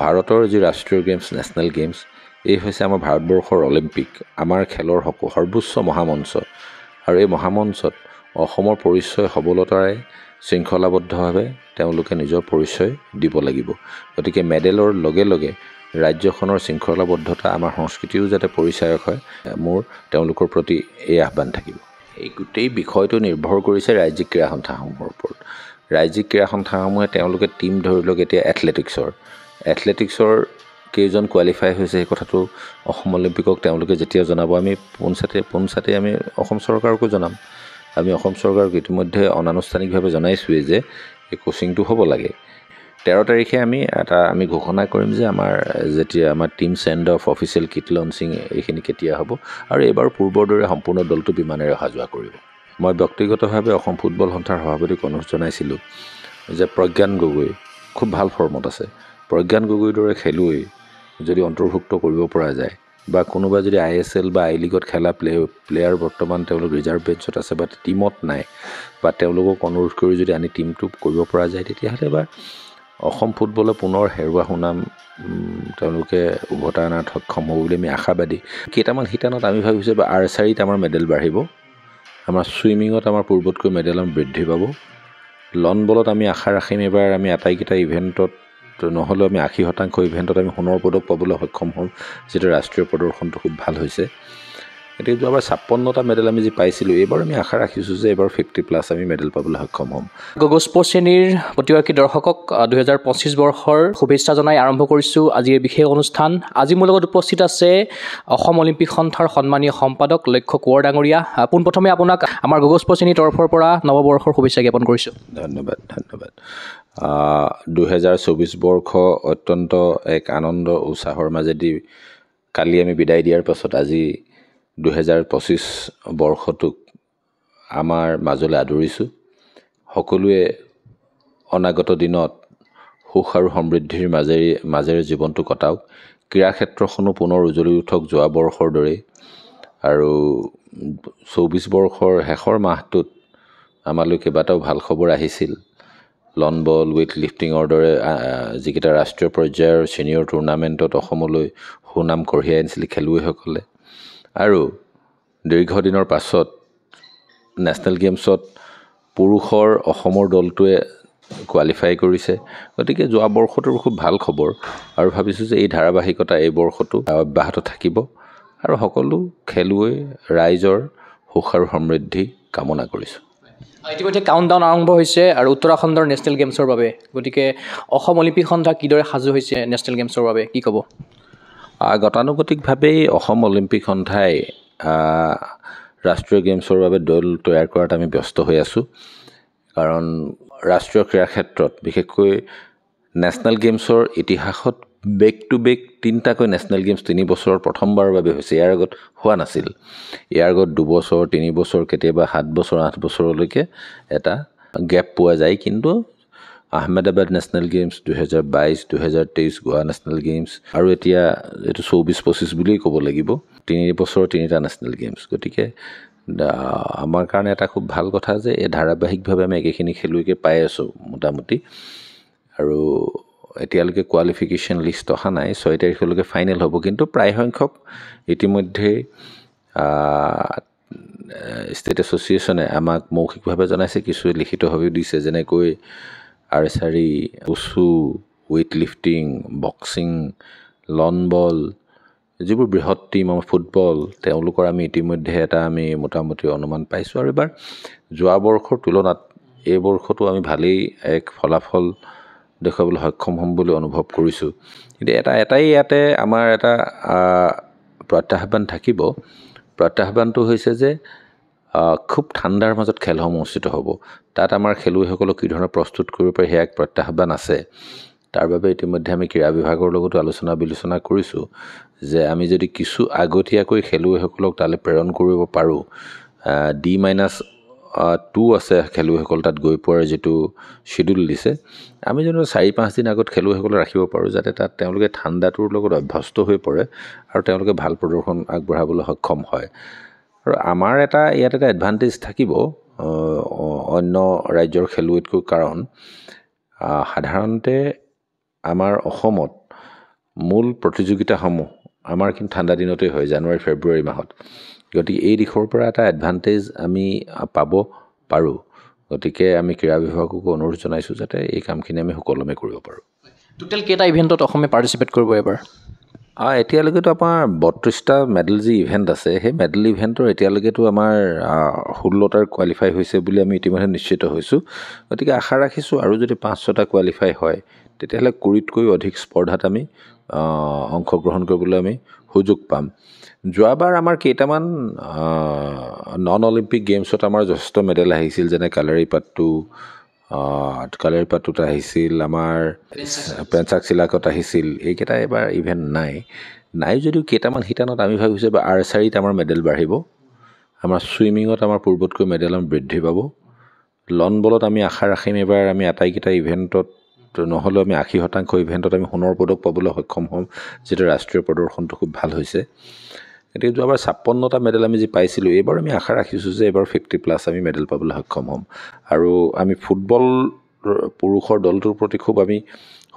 ভাৰতৰ যি ৰাষ্ট্ৰীয় গেমছ নেশ্যনেল গেমছ এই হৈছে আমাৰ ভাৰতবৰ্ষৰ অলিম্পিক আমাৰ খেলৰ সৰ্বোচ্চ মহামঞ্চ আৰু এই মহামঞ্চত অসমৰ পৰিচয় সবলতাৰে শৃংখলাবদ্ধভাৱে তেওঁলোকে নিজৰ পৰিচয় দিব লাগিব গতিকে মেডেলৰ লগে লগে ৰাজ্যখনৰ শৃংখলাবদ্ধতা আমাৰ সংস্কৃতিও যাতে পৰিচায়ক হয় মোৰ তেওঁলোকৰ প্ৰতি এই আহ্বান থাকিব এই গোটেই বিষয়টো নিৰ্ভৰ কৰিছে ৰাজ্যিক ক্ৰীড়া সন্থাসমূহৰ ওপৰত ৰাজ্যিক ক্ৰীড়া সন্থাসমূহে তেওঁলোকে টীম ধৰি লওক এতিয়া এথলেটিক্সৰ কেইজন কোৱালিফাই হৈছে সেই কথাটো অসম অলিম্পিকক তেওঁলোকে যেতিয়া জনাব আমি পোনছাতে আমি অসম চৰকাৰকো জনাম আমি অসম চৰকাৰক ইতিমধ্যে অনানুষ্ঠানিকভাৱে জনাইছোঁৱেই যে এই কোচিংটো হ'ব লাগে 13 তাৰিখে আমি ঘোষণা কৰিম যে যেতিয়া আমাৰ team send off official kit launching এইখিনি কেতিয়া হ'ব আৰু এইবাৰ পূৰ্বৰ দৰে সম্পূৰ্ণ দলটো বিমানেৰে অহা যোৱা কৰিব মই ব্যক্তিগতভাৱে অসম ফুটবল সন্থাৰ সভাপতিক অনুৰোধ জনাইছিলোঁ যে প্ৰজ্ঞান গগৈ খুব ভাল ফৰ্মত আছে প্ৰজ্ঞান গগৈৰ দৰে খেলুৱৈ যদি অন্তৰ্ভুক্ত কৰিব পৰা যায় বা কোনোবা যদি ISL বা আই লিগত খেলা প্লেয়াৰ বৰ্তমান তেওঁলোক ৰিজাৰ্ভ বেঞ্চত আছে বা টীমত নাই বা তেওঁলোকক অনুৰোধ কৰি যদি আনি টীমটো কৰিব পৰা যায় তেতিয়াহ'লে এবাৰ অসম ফুটবলে পুনৰ হেৰুৱা সুনাম তেওঁলোকে উভতাই অনাত সক্ষম হ'ব বুলি আমি আশাবাদী কেইটামান শিতানত আমি ভাবিছোঁ বা আৰ্চাৰীত আমাৰ মেডেল বাঢ়িব আমাৰ ছুইমিঙত আমাৰ পূৰ্বতকৈ মেডেল বৃদ্ধি পাব লন বলত আমি আশা ৰাখিম এবাৰ আমি আটাইকেইটা ইভেণ্টত নহ'লেও আমি 80% ইভেণ্টত আমি সোণৰ পদক পাবলৈ সক্ষম হ'ম যিটো ৰাষ্ট্ৰীয় প্ৰদৰ্শনটো খুব ভাল হৈছে গতিকে যোৱাবাৰ 56টা মেডেল আমি যি পাইছিলোঁ এইবাৰ আমি আশা ৰাখিছোঁ যে এইবাৰ 50+ আমি মেডেল পাবলৈ সক্ষম হ'ম গগৈ স্পৰ্টছ শ্ৰেণীৰ প্ৰতিগৰাকী দৰ্শকক 2025 বৰ্ষৰ শুভেচ্ছা জনাই আৰম্ভ কৰিছোঁ আজিৰ বিশেষ অনুষ্ঠান আজি মোৰ লগত উপস্থিত আছে অসম অলিম্পিক সন্থাৰ সন্মানীয় সম্পাদক লক্ষ্য কোঁৱৰ ডাঙৰীয়া পোনপ্ৰথমে আপোনাক আমাৰ গগৈ স্পৰ্টছ শ্ৰেণীৰ তৰফৰ পৰা নৱবৰ্ষৰ শুভেচ্ছা জ্ঞাপন কৰিছোঁ ধন্যবাদ 2024 বৰ্ষ অত্যন্ত এক আনন্দ উৎসাহৰ মাজেদি কালি আমি বিদায় দিয়াৰ পাছত আজি 2025 বৰ্ষটোক আমাৰ মাজলৈ আদৰিছোঁ সকলোৱে অনাগত দিনত সুখ আৰু সমৃদ্ধিৰ মাজেৰে জীৱনটো কটাওক ক্ৰীড়া ক্ষেত্ৰখনো পুনৰ উজ্বলি উঠক যোৱা বৰ্ষৰ দৰে আৰু 24 বৰ্ষৰ শেষৰ মাহটোত আমালৈ কেইবাটাও ভাল খবৰ আহিছিল লন বল ৱেইট লিফটিঙৰ দৰে যিকেইটা ৰাষ্ট্ৰীয় পৰ্যায়ৰ ছিনিয়ৰ টুৰ্ণামেণ্টত অসমলৈ সুনাম কঢ়িয়াই আনিছিল খেলুৱৈসকলে আৰু দীৰ্ঘদিনৰ পাছত নেশ্যনেল গেমছত পুৰুষৰ অসমৰ দলটোৱে কোৱালিফাই কৰিছে গতিকে যোৱা বৰ্ষটোৰ খুব ভাল খবৰ আৰু ভাবিছোঁ যে এই ধাৰাবাহিকতা এই বৰ্ষটো অব্যাহত থাকিব আৰু সকলো খেলুৱৈ ৰাইজৰ সুখ আৰু সমৃদ্ধি কামনা কৰিছোঁ ইতিমধ্যে কাউণ্টডাউন আৰম্ভ হৈছে আৰু উত্তৰাখণ্ডৰ নেশ্যনেল গেমছৰ বাবে গতিকে অসম অলিম্পিক সন্থা কিদৰে সাজু হৈছে নেশ্যনেল গেমছৰ বাবে কি ক'ব গতানুগতিকভাৱেই অসম অলিম্পিক সন্থাই ৰাষ্ট্ৰীয় গেমছৰ বাবে দল তৈয়াৰ কৰাত আমি ব্যস্ত হৈ আছোঁ কাৰণ ৰাষ্ট্ৰীয় ক্ৰীড়া ক্ষেত্ৰত বিশেষকৈ নেশ্যনেল গেমছৰ ইতিহাসত বেক টু বেক 3টাকৈ নেশ্যনেল গেমছ 3 বছৰৰ প্ৰথমবাৰৰ বাবে হৈছে ইয়াৰ আগত হোৱা নাছিল ইয়াৰ আগত 2 বছৰ 3 বছৰ কেতিয়াবা 7 বছৰ 8 বছৰলৈকে এটা গেপ পোৱা যায় কিন্তু আহমেদাবাদ নেশ্যনেল গেমছ 2022 2023 গোৱা নেশ্যনেল গেমছ আৰু এতিয়া এইটো 24-25 বুলিয়েই ক'ব লাগিব 3 বছৰ 3টা নেশ্যনেল গেমছ গতিকে আমাৰ কাৰণে এটা খুব ভাল কথা যে এই ধাৰাবাহিকভাৱে আমি একেখিনি খেলুৱৈকে পাই আছোঁ মোটামুটি আৰু এতিয়ালৈকে কোৱালিফিকেশ্যন লিষ্ট অহা নাই 6 তাৰিখলৈকে ফাইনেল হ'ব কিন্তু প্ৰায় সংখ্যক ইতিমধ্যে ষ্টেট এছ'চিয়েশ্যনে আমাক মৌখিকভাৱে জনাইছে কিছু লিখিতভাৱেও দিছে যেনেকৈ আৰ্চাৰী উচু ৱেইট লিফটিং বক্সিং লন বল যিবোৰ বৃহৎ টীম আমাৰ ফুটবল তেওঁলোকৰ আমি ইতিমধ্যে আমি মোটামুটি অনুমান পাইছোঁ আৰু এবাৰ যোৱা বৰ্ষৰ তুলনাত এই বৰ্ষটো আমি ভালেই এক ফলাফল দেখুৱাবলৈ সক্ষম হ'ম বুলি অনুভৱ কৰিছোঁ কিন্তু এটাই ইয়াতে আমাৰ এটা প্ৰত্যাহ্বান থাকিব প্ৰত্যাহ্বানটো হৈছে যে খুব ঠাণ্ডাৰ মাজত খেলসমূহ অনুষ্ঠিত হ'ব তাত আমাৰ খেলুৱৈসকলক কি ধৰণে প্ৰস্তুত কৰিব পাৰি সেয়া এক প্ৰত্যাহ্বান আছে তাৰ বাবে ইতিমধ্যে আমি ক্ৰীড়া বিভাগৰ লগতো আলোচনা বিলোচনা কৰিছোঁ যে আমি যদি কিছু আগতীয়াকৈ খেলুৱৈসকলক তালৈ প্ৰেৰণ কৰিব পাৰোঁ D-2 আছে খেলুৱৈসকল তাত গৈ পোৱাৰ যিটো শ্বিডিউল দিছে আমি যদি 4-5 দিন আগত খেলুৱৈসকলক ৰাখিব পাৰোঁ যাতে তাত তেওঁলোকে ঠাণ্ডাটোৰ লগত অভ্যস্ত হৈ পৰে আৰু তেওঁলোকে ভাল প্ৰদৰ্শন আগবঢ়াবলৈ সক্ষম হয় আৰু আমাৰ ইয়াত এটা এডভান্টেজ থাকিব অন্য ৰাজ্যৰ খেলুৱৈতকৈ কাৰণ সাধাৰণতে আমাৰ অসমত মূল প্ৰতিযোগিতাসমূহ আমাৰ কিন্তু ঠাণ্ডা দিনতে হয়, জানুৱাৰী ফেব্ৰুৱাৰী মাহত। গতিকে এই দিশৰ পৰা এটা এডভান্টেজ আমি পাব পাৰোঁ। গতিকে আমি ক্ৰীড়া বিভাগকো অনুৰোধ জনাইছোঁ যাতে এই কামখিনি আমি সুকলমে কৰিব পাৰোঁ। টোটেল কেইটা ইভেণ্টত অসমে পাৰ্টিচিপেট কৰিব এবাৰ? এতিয়ালৈকেতো আমাৰ 32টা মেডেল যি ইভেণ্ট আছে, সেই মেডেল ইভেণ্টৰ এতিয়ালৈকেতো আমাৰ 16টাৰ কোৱালিফাই হৈছে বুলি আমি ইতিমধ্যে নিশ্চিত হৈছোঁ। গতিকে আশা ৰাখিছোঁ আৰু যদি 5-6টা কোৱালিফাই হয় তেতিয়াহ'লে কুৰিতকৈ অধিক স্পৰ্ধাত আমি অংশগ্ৰহণ কৰিবলৈ আমি সুযোগ পাম। যোৱাবাৰ আমাৰ কেইটামান নন অলিম্পিক গেমছত আমাৰ যথেষ্ট মেডেল আহিছিল, যেনে কালাৰীপাটুত আহিছিল, আমাৰ পেঞ্চাকচিলাকত আহিছিল। এইকেইটা এবাৰ ইভেণ্ট নাই যদিও কেইটামান শিতানত আমি ভাবিছোঁ বা আৰ্চাৰীত আমাৰ মেডেল বাঢ়িব, আমাৰ ছুইমিঙত আমাৰ পূৰ্বতকৈ মেডেল আমাৰ বৃদ্ধি পাব, লন বলত আমি আশা ৰাখিম এবাৰ আমি আটাইকেইটা ইভেণ্টত নহ'লেও আমি 80% ইভেণ্টত আমি সোণৰ পদক পাবলৈ সক্ষম হ'ম, যিটো ৰাষ্ট্ৰীয় প্ৰদৰ্শনটো খুব ভাল হৈছে। গতিকে যোৱাবাৰ 56টা মেডেল আমি যি পাইছিলোঁ, এইবাৰ আমি আশা ৰাখিছোঁ যে এইবাৰ 50+ আমি মেডেল পাবলৈ সক্ষম হ'ম। আৰু আমি ফুটবল পুৰুষৰ দলটোৰ প্ৰতি খুব আমি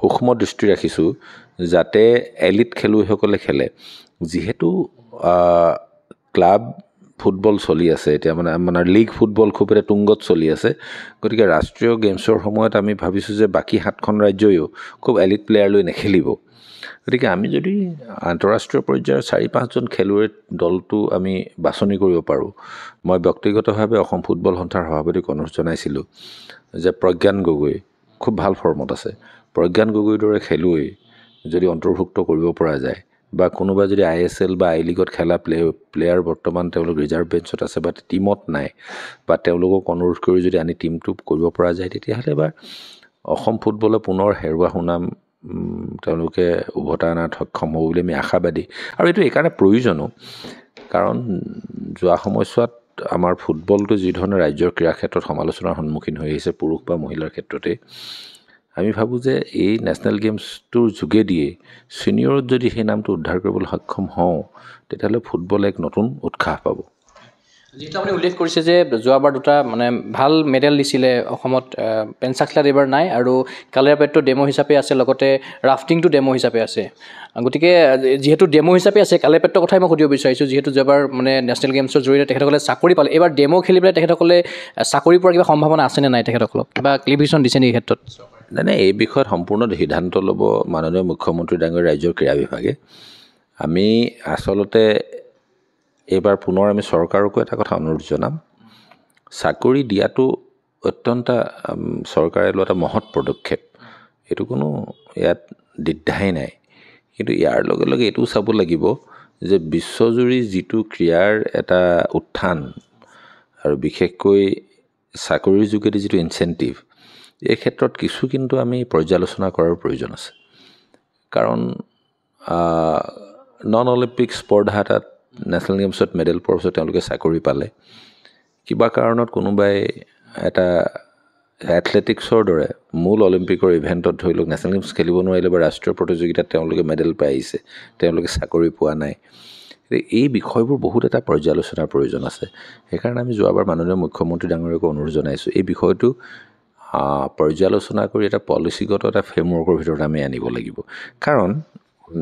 সূক্ষ্ম দৃষ্টি ৰাখিছোঁ যাতে এলিট খেলুৱৈসকলে খেলে। যিহেতু ক্লাব ফুটবল চলি আছে এতিয়া, মানে লীগ ফুটবল খুব এটা তুংগত চলি আছে। গতিকে ৰাষ্ট্ৰীয় গেমছৰ সময়ত আমি ভাবিছোঁ যে বাকী 7খন ৰাজ্যইও খুব এলিট প্লেয়াৰ লৈ নেখেলিব। গতিকে আমি যদি আন্তঃৰাষ্ট্ৰীয় পৰ্যায়ৰ 4-5জন খেলুৱৈৰ দলটো আমি বাছনি কৰিব পাৰোঁ, মই ব্যক্তিগতভাৱে অসম ফুটবল সন্থাৰ সভাপতিক অনুৰোধ জনাইছিলোঁ যে প্ৰজ্ঞান গগৈ খুব ভাল ফৰ্মত আছে, প্ৰজ্ঞান গগৈৰ দৰে খেলুৱৈ যদি অন্তৰ্ভুক্ত কৰিব পৰা যায়, বা কোনোবা যদি ISL বা আই লিগত খেলা প্লেয়াৰ বৰ্তমান তেওঁলোক ৰিজাৰ্ভ বেঞ্চত আছে বা টীমত নাই, বা তেওঁলোকক অনুৰোধ কৰি যদি আনি টীমটো কৰিব পৰা যায়, তেতিয়াহ'লে এবাৰ অসম ফুটবলে পুনৰ হেৰুৱা সুনাম তেওঁলোকে উভতাই অনাত সক্ষম হ'ব বুলি আমি আশাবাদী। আৰু এইটো এইকাৰণে প্ৰয়োজনো, কাৰণ যোৱা সময়ছোৱাত আমাৰ ফুটবলটো যি ধৰণে ৰাজ্যৰ ক্ৰীড়া ক্ষেত্ৰত সমালোচনাৰ সন্মুখীন হৈ আহিছে, পুৰুষ বা মহিলাৰ ক্ষেত্ৰতে, আমি ভাবোঁ যে এই নেশ্যনেল গেমছটোৰ যোগেদিয়ে ছিনিয়ৰত যদি সেই নামটো উদ্ধাৰ কৰিবলৈ সক্ষম হওঁ, তেতিয়াহ'লে ফুটবলে এক নতুন উৎসাহ পাব। যিহেতু আপুনি উল্লেখ কৰিছে যে যোৱাবাৰ 2টা মানে ভাল মেডেল দিছিলে অসমত, পেঞ্চাকচিলাত এইবাৰ নাই, আৰু কালাৰীপাটটো ডেমো হিচাপে আছে, লগতে ৰাফটিংটো ডেমো হিচাপে আছে। গতিকে যিহেতু ডেমো হিচাপে আছে, কালাৰীপাটৰ কথাই মই সুধিব বিচাৰিছোঁ, যিহেতু যোৱাবাৰ মানে নেশ্যনেল গেমছৰ জৰিয়তে তেখেতসকলে চাকৰি পালে, এইবাৰ ডেমো খেলি পেলাই তেখেতসকলে চাকৰি পোৱাৰ কিবা সম্ভাৱনা আছেনে নাই তেখেতসকলক, বা ক্লিভিশ্যন দিছে নেকি এই ক্ষেত্ৰত? নাই, এই বিষয়ত সম্পূৰ্ণ সিদ্ধান্ত ল'ব মাননীয় মুখ্যমন্ত্ৰী ডাঙৰীয়া ৰাজ্যৰ ক্ৰীড়া বিভাগে। আমি আচলতে এইবাৰ পুনৰ আমি চৰকাৰকো এটা কথা অনুৰোধ জনাম, চাকৰি দিয়াটো অত্যন্ত চৰকাৰে লোৱা এটা মহৎ পদক্ষেপ, এইটো কোনো ইয়াত দ্বিধাই নাই। কিন্তু ইয়াৰ লগে লগে এইটোও চাব লাগিব যে বিশ্বজুৰি যিটো ক্ৰীড়াৰ এটা উত্থান, আৰু বিশেষকৈ চাকৰিৰ যোগেদি যিটো ইনচেণ্টিভ, এই ক্ষেত্ৰত কিছু কিন্তু আমি পৰ্যালোচনা কৰাৰ প্ৰয়োজন আছে। কাৰণ নন অলিম্পিক স্পৰ্ধা এটাত নেশ্যনেল গেমছত মেডেল পোৱাৰ পিছত তেওঁলোকে চাকৰি পালে, কিবা কাৰণত কোনোবাই এটা এথলেটিক্সৰ দৰে মূল অলিম্পিকৰ ইভেণ্টত ধৰি লওক নেশ্যনেল গেমছ খেলিব নোৱাৰিলে, বা ৰাষ্ট্ৰীয় প্ৰতিযোগিতাত তেওঁলোকে মেডেল পাই আহিছে, তেওঁলোকে চাকৰি পোৱা নাই। এই বিষয়বোৰ বহুত এটা পৰ্যালোচনাৰ প্ৰয়োজন আছে। সেইকাৰণে আমি যোৱাবাৰ মাননীয় মুখ্যমন্ত্ৰী ডাঙৰীয়াকো অনুৰোধ জনাইছোঁ, এই বিষয়টো পৰ্যালোচনা কৰি এটা পলিচিগত এটা ফ্ৰেমৱৰ্কৰ ভিতৰত আমি আনিব লাগিব। কাৰণ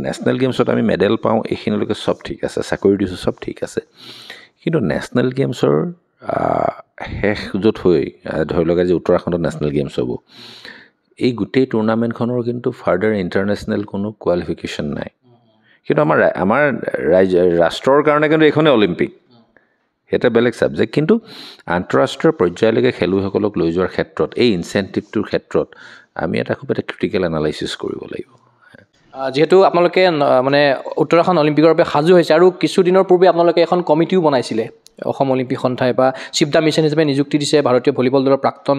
নেশ্যনেল গেমছত আমি মেডেল পাওঁ, এইখিনিলৈকে চব ঠিক আছে, চাকৰি দিছোঁ, চব ঠিক আছে। কিন্তু নেশ্যনেল গেমছৰ শেষ য'ত হৈ ধৰি লওক আজি উত্তৰাখণ্ডত নেশ্যনেল গেমছ হ'ব, এই গোটেই টুৰ্ণামেণ্টখনৰ কিন্তু ফাৰ্ডাৰ ইণ্টাৰনেশ্যনেল কোনো কোৱালিফিকেশ্যন নাই। কিন্তু আমাৰ ৰাষ্ট্ৰৰ কাৰণে কিন্তু এইখনেই অলিম্পিক, সেইটো বেলেগ ছাবজেক্ট। কিন্তু আন্তঃৰাষ্ট্ৰীয় পৰ্যায়লৈকে খেলুৱৈসকলক লৈ যোৱাৰ ক্ষেত্ৰত এই ইনচেণ্টিভটোৰ ক্ষেত্ৰত আমি এটা খুব এটা ক্ৰিটিকেল এনালাইচিছ কৰিব লাগিব। যিহেতু আপোনালোকে মানে উত্তৰাখণ্ড অলিম্পিকৰ বাবে সাজু হৈছে, আৰু কিছুদিনৰ পূৰ্বে আপোনালোকে এখন কমিটিও বনাইছিলে অসম অলিম্পিক সন্থাই, বা চিফ দ্য মিছন হিচাপে নিযুক্তি দিছে ভাৰতীয় ভলীবল দলৰ প্ৰাক্তন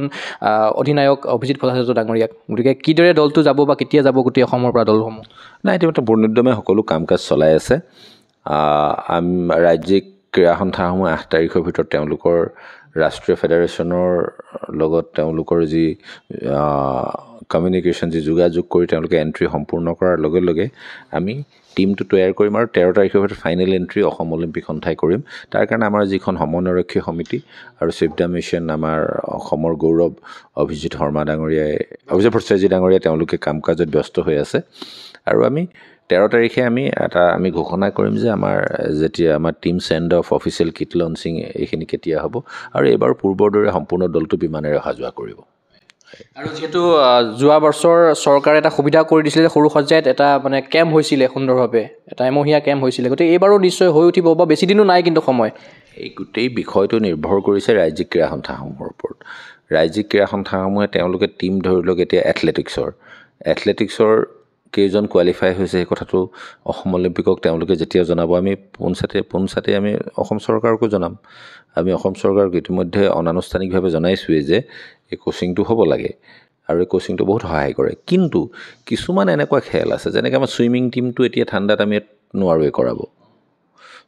অধিনায়ক অভিজিত ভট্টাচাৰ্য ডাঙৰীয়াক। গতিকে কিদৰে দলটো যাব বা কেতিয়া যাব গোটেই অসমৰ পৰা দলসমূহ? নাই, ইতিমধ্যে পূৰ্ণোদ্যমে সকলো কাম কাজ চলাই আছে। ৰাজ্যিক ক্ৰীড়া সন্থাসমূহ 8 তাৰিখৰ ভিতৰত তেওঁলোকৰ ৰাষ্ট্ৰীয় ফেডাৰেশ্যনৰ লগত তেওঁলোকৰ যি কমিউনিকেশ্যন, যি যোগাযোগ কৰি তেওঁলোকে এণ্ট্ৰি সম্পূৰ্ণ কৰাৰ লগে লগে আমি টীমটো তৈয়াৰ কৰিম, আৰু 13 তাৰিখৰ ভিতৰত ফাইনেল এণ্ট্ৰি অসম অলিম্পিক সন্থাই কৰিম। তাৰ কাৰণে আমাৰ যিখন সমন্বয়ৰক্ষী সমিতি আৰু চিফ দ্য মিছন আমাৰ অসমৰ গৌৰৱ অভিজিত ভট্টাচাৰ্য ডাঙৰীয়াই তেওঁলোকে কাম কাজত ব্যস্ত হৈ আছে। আৰু আমি 13 তাৰিখে আমি ঘোষণা কৰিম যে যেতিয়া আমাৰ team send off official kit launching এইখিনি কেতিয়া হ'ব আৰু এইবাৰ পূৰ্বৰ দৰে সম্পূৰ্ণ দলটো বিমানেৰে অহা যোৱা কৰিব। আৰু যেহেতু যোৱা বছৰ চৰকাৰে এটা সুবিধা কৰি দিছিলে যে সৰু সজ্জাত এটা মানে কেম্প হৈছিলে সুন্দৰভাৱে, এটা এমহীয়া কেম্প হৈছিলে, গতিকে এইবাৰো নিশ্চয় হৈ উঠিব বা বেছি দিনো নাই কিন্তু সময়। এই গোটেই বিষয়টো নিৰ্ভৰ কৰিছে ৰাজ্যিক ক্ৰীড়া সন্থাসমূহৰ ওপৰত। ৰাজ্যিক ক্ৰীড়া সন্থাসমূহে তেওঁলোকে টীম ধৰি লওক এতিয়া এথলেটিক্সৰ কেইজন কোৱালিফাই হৈছে সেই কথাটো অসম অলিম্পিকক তেওঁলোকে যেতিয়া জনাব আমি পোনছাতে আমি অসম চৰকাৰকো জনাম। আমি অসম চৰকাৰক ইতিমধ্যে অনানুষ্ঠানিকভাৱে জনাইছোঁৱেই যে এই কোচিংটো হ'ব লাগে আৰু এই কোচিংটো বহুত সহায় কৰে। কিন্তু কিছুমান এনেকুৱা খেল আছে যেনেকৈ আমাৰ ছুইমিং টিমটো এতিয়া ঠাণ্ডাত আমি নোৱাৰোৱে কৰাব।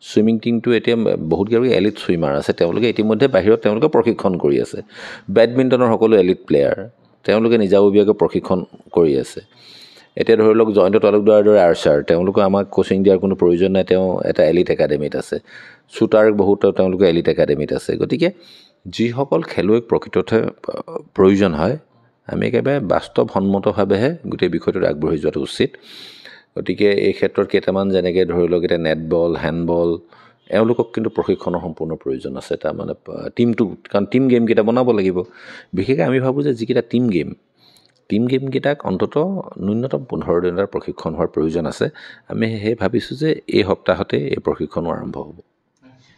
ছুইমিং টিমটো এতিয়া বহুতকেইগৰাকী এলিট ছুইমাৰ আছে, তেওঁলোকে ইতিমধ্যে বাহিৰত তেওঁলোকে প্ৰশিক্ষণ কৰি আছে। বেডমিণ্টনৰ সকলো এলিট প্লেয়াৰ তেওঁলোকে নিজাববীয়াকৈ প্ৰশিক্ষণ কৰি আছে। এতিয়া ধৰি লওক জয়ন্ত তালুকদাৰৰ দৰে আৰ্চাৰ, তেওঁলোকে আমাক কোচিং দিয়াৰ কোনো প্ৰয়োজন নাই, তেওঁ এটা এলিট একাডেমীত আছে। শ্বুটাৰ বহুত তেওঁলোকে এলিট একাডেমীত আছে। গতিকে যিসকল খেলুৱৈক প্ৰকৃততে প্ৰয়োজন হয় আমি একেবাৰে বাস্তৱসন্মতভাৱেহে গোটেই বিষয়টোত আগবাঢ়ি যোৱাটো উচিত। গতিকে এই ক্ষেত্ৰত কেইটামান যেনেকৈ ধৰি লওক এতিয়া নেটবল, হেণ্ডবল, এওঁলোকক কিন্তু প্ৰশিক্ষণৰ সম্পূৰ্ণ প্ৰয়োজন আছে। তাৰমানে টীমটো, কাৰণ টীম গেমকেইটা বনাব লাগিব। বিশেষকৈ আমি ভাবোঁ যে যিকেইটা টীম গেমকেইটাক অন্ততঃ ন্যূনতম 15 দিনৰ প্ৰশিক্ষণ হোৱাৰ প্ৰয়োজন আছে। আমি সেই ভাবিছোঁ যে এই সপ্তাহতে এই প্ৰশিক্ষণো আৰম্ভ হ'ব।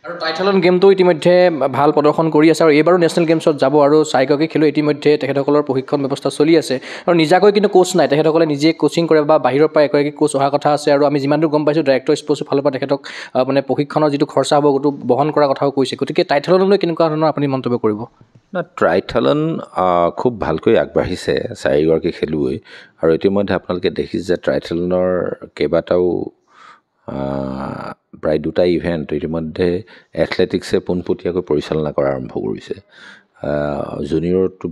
আৰু ট্ৰাইথালন গেমটো ইতিমধ্যে ভাল প্ৰদৰ্শন কৰি আছে আৰু এইবাৰো নেশ্যনেল গেমছত যাব আৰু 4গৰাকী খেলুৱৈ ইতিমধ্যে তেখেতসকলৰ প্ৰশিক্ষণ ব্যৱস্থা চলি আছে আৰু নিজাকৈ কিন্তু কোচ নাই, তেখেতসকলে নিজে কোচিং কৰে বা বাহিৰৰ পৰা এগৰাকী কোচ অহাৰ কথা আছে। আৰু আমি যিমান দূৰ গম পাইছোঁ ডাইৰেক্টৰ স্পৰ্টছৰ ফালৰ পৰা তেখেতক মানে প্ৰশিক্ষণৰ যিটো খৰচা হ'ব সেইটো বহন কৰাৰ কথাও কৈছে। গতিকে ট্ৰাইথালনলৈ কেনেকুৱা ধৰণৰ আপুনি মন্তব্য কৰিব? ট্ৰাইথালন খুব ভালকৈ আগবাঢ়িছে 4গৰাকী খেলুৱৈ আৰু ইতিমধ্যে আপোনালোকে দেখিছে যে ট্ৰাইথালনৰ কেইবাটাও প্ৰায় 2টা ইভেণ্ট ইতিমধ্যে এথলেটিক্সে পোনপটীয়াকৈ পৰিচালনা কৰা আৰম্ভ কৰিছে। জুনিয়ৰটো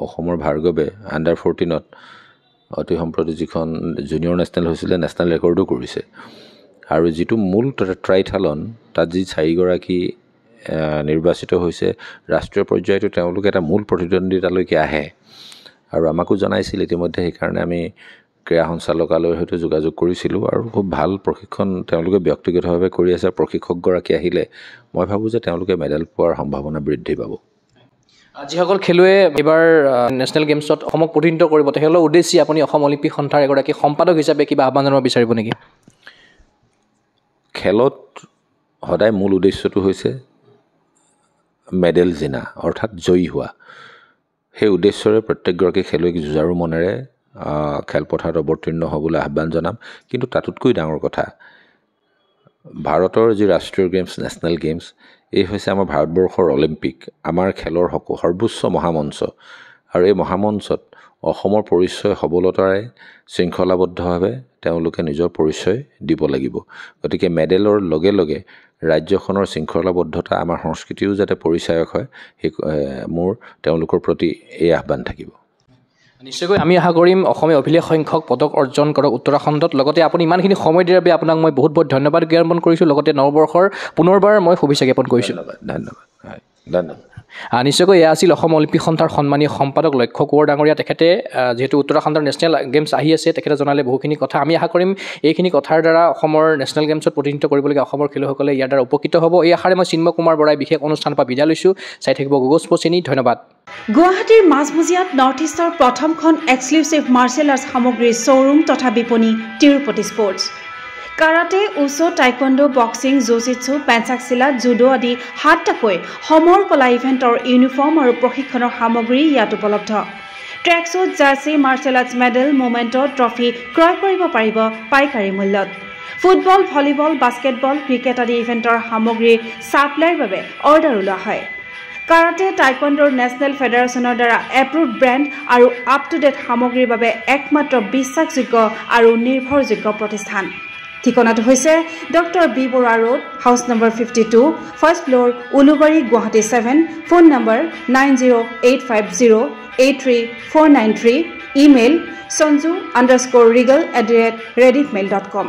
অসমৰ ভাৰ্গৱে আণ্ডাৰ 14ত অতি সম্প্ৰতি যিখন জুনিয়ৰ নেশ্যনেল হৈছিলে নেশ্যনেল ৰেকৰ্ডো কৰিছে। আৰু যিটো মূল ট্ৰাইথালন তাত যি 4গৰাকী নিৰ্বাচিত হৈছে ৰাষ্ট্ৰীয় পৰ্যায়তো তেওঁলোকে এটা মূল প্ৰতিদ্বন্দ্বিতালৈকে আহে আৰু আমাকো জনাইছিল ইতিমধ্যে। সেইকাৰণে আমি ক্ৰীড়া সঞ্চালকালয়ৰ সৈতে যোগাযোগ কৰিছিলোঁ আৰু খুব ভাল প্ৰশিক্ষণ তেওঁলোকে ব্যক্তিগতভাৱে কৰি আছে। প্ৰশিক্ষকগৰাকী আহিলে মই ভাবোঁ যে তেওঁলোকে মেডেল পোৱাৰ সম্ভাৱনা বৃদ্ধি পাব। যিসকল খেলুৱৈয়ে এইবাৰ নেশ্যনেল গেমছত অসমক প্ৰতিনিধিত্ব কৰিব তেখেতসকলৰ উদ্দেশ্যে আপুনি অসম অলিম্পিক সন্থাৰ এগৰাকী সম্পাদক হিচাপে কিবা আহ্বান জনাব বিচাৰিব নেকি? খেলত সদায় মূল উদ্দেশ্যটো হৈছে মেডেল জিনা, অৰ্থাৎ জয়ী হোৱা। সেই উদ্দেশ্যৰে প্ৰত্যেকগৰাকী খেলুৱৈক যুঁজাৰু মনেৰে খেলপথাৰত অৱতীৰ্ণ হ'বলৈ আহ্বান জনাম। কিন্তু তাতোতকৈ ডাঙৰ কথা, ভাৰতৰ যি ৰাষ্ট্ৰীয় গেমছ, নেশ্যনেল গেমছ, এই হৈছে আমাৰ ভাৰতবৰ্ষৰ অলিম্পিক, আমাৰ খেলৰ সৰ্বোচ্চ মহামঞ্চ। আৰু এই মহামঞ্চত অসমৰ পৰিচয় সবলতাৰে শৃংখলাবদ্ধভাৱে তেওঁলোকে নিজৰ পৰিচয় দিব লাগিব। গতিকে মেডেলৰ লগে লগে ৰাজ্যখনৰ শৃংখলাবদ্ধতা, আমাৰ সংস্কৃতিও যাতে পৰিচায়ক হয়, সেই মোৰ তেওঁলোকৰ প্ৰতি এই আহ্বান থাকিব। নিশ্চয়কৈ আমি আশা কৰিম অসমে অভিলেখ সংখ্যক পদক অৰ্জন কৰক উত্তৰাখণ্ডত। লগতে আপুনি ইমানখিনি সময় দিয়াৰ বাবে আপোনাক মই বহুত ধন্যবাদ জ্ঞাপন কৰিছোঁ। লগতে নৱবৰ্ষৰ পুনৰবাৰ মই শুভেচ্ছা জ্ঞাপন কৰিছোঁ। ধন্যবাদ। নিশ্চয়কৈ এয়া আছিল অসম অলিম্পিক সন্থাৰ সন্মানীয় সম্পাদক লক্ষ্য কোঁৱৰ ডাঙৰীয়া। তেখেতে যিহেতু উত্তৰাখণ্ডৰ নেশ্যনেল গেমছ আহি আছে, তেখেতে জনালে বহুখিনি কথা। আমি আশা কৰিম এইখিনি কথাৰ দ্বাৰা অসমৰ নেশ্যনেল গেমছত প্ৰতিনিধিত্ব কৰিবলগীয়া অসমৰ খেলুৱৈসকলে ইয়াৰ দ্বাৰা উপকৃত হ'ব। এই আশাৰে মই চিন্ময় কুমাৰ বৰাই বিশেষ অনুষ্ঠানৰ পৰা বিদায় লৈছোঁ। চাই থাকিব গুগল স্পৰ্টছ চেনি। ধন্যবাদ। গুৱাহাটীৰ মাজমজিয়াত নৰ্থ ইষ্টৰ প্ৰথমখন এক্সক্লুচিভ মাৰ্চেল আৰ্টছ সামগ্ৰীৰ শ্ব'ৰুম তথা বিপণী Tirupati sports. Karate, wushu, taekwondo, boxing, jujitsu, pencak silat, judo আদি 7টাকৈ সমৰ কলা ইভেণ্টৰ ইউনিফৰ্ম আৰু প্ৰশিক্ষণৰ সামগ্ৰী ইয়াত উপলব্ধ। Tracksuit, jersey, martial arts medal, memento, trophy ক্ৰয় কৰিব পাৰিব পাইকাৰী মূল্যত। ফুটবল, ভলীবল, বাস্কেটবল, ক্ৰিকেট আদি ইভেণ্টৰ সামগ্ৰীৰ ছাপ্লাইৰ বাবে অৰ্ডাৰো লোৱা হয়। কাৰাটে, টাইকোৱাণ্ডোৰ নেশ্যনেল ফেডাৰেশ্যনৰ দ্বাৰা এপ্ৰুভড ব্ৰেণ্ড আৰু আপ টু ডেট সামগ্ৰীৰ বাবে একমাত্ৰ বিশ্বাসযোগ্য আৰু নিৰ্ভৰযোগ্য প্ৰতিষ্ঠান। ঠিকনাটো হৈছে doctor B Barua road, house number 52, first floor, Ulubari, Guwahati 7। Phone number 9085083493। Email sanju_regal@rediffmail.com।